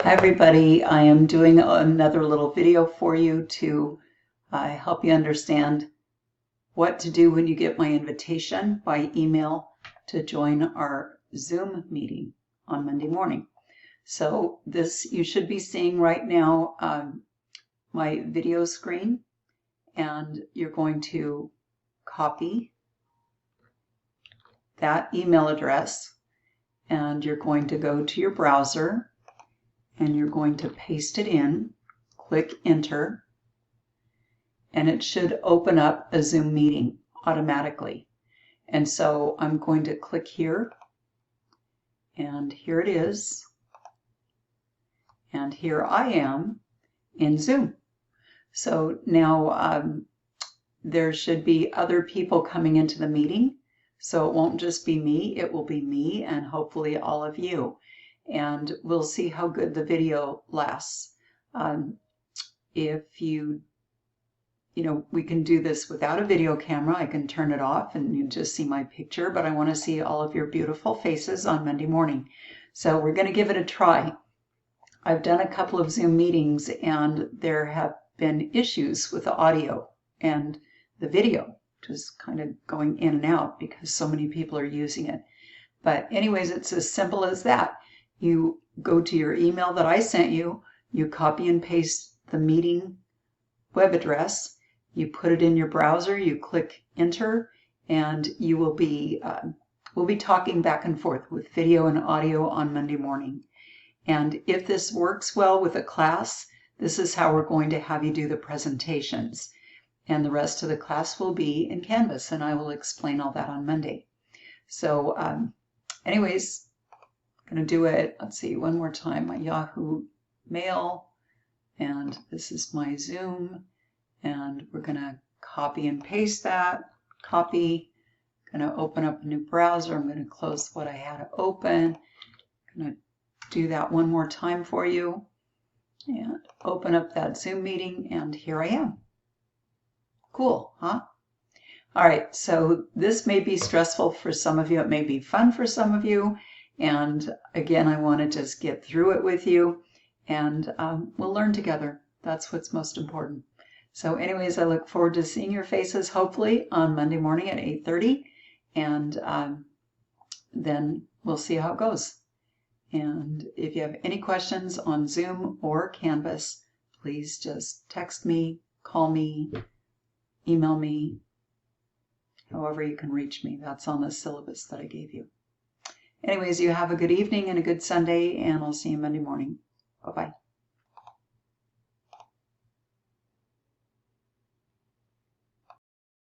Hi everybody, I am doing another little video for you to help you understand what to do when you get my invitation by email to join our Zoom meeting on Monday morning. So this, you should be seeing right now my video screen, and you're going to copy that email address and you're going to go to your browser and you're going to paste it in, click enter, and it should open up a Zoom meeting automatically. And so I'm going to click here, and here it is. And here I am in Zoom. So now there should be other people coming into the meeting. So it won't just be me, it will be me and hopefully all of you. And we'll see how good the video lasts. If we can do this without a video camera. I can turn it off and you just see my picture, but I want to see all of your beautiful faces on Monday morning. So we're going to give it a try. I've done a couple of Zoom meetings and there have been issues with the audio and the video, just kind of going in and out because so many people are using it. But anyways, it's as simple as that. You go to your email that I sent you, you copy and paste the meeting web address, you put it in your browser, you click enter, and you will be we'll be talking back and forth with video and audio on Monday morning. And if this works well with a class, this is how we're going to have you do the presentations. And the rest of the class will be in Canvas, and I will explain all that on Monday. So anyways, I'm going to do it, let's see, one more time, my Yahoo Mail, and this is my Zoom, and we're going to copy and paste that, copy, going to open up a new browser, I'm going to close what I had open, going to do that one more time for you, and open up that Zoom meeting, and here I am. Cool, huh? All right, so this may be stressful for some of you, it may be fun for some of you, and again, I want to just get through it with you, and we'll learn together. That's what's most important. So anyways, I look forward to seeing your faces, hopefully, on Monday morning at 8:30, and then we'll see how it goes. And if you have any questions on Zoom or Canvas, please just text me, call me, email me, however you can reach me. That's on the syllabus that I gave you. Anyways, you have a good evening and a good Sunday, and I'll see you Monday morning. Bye-bye.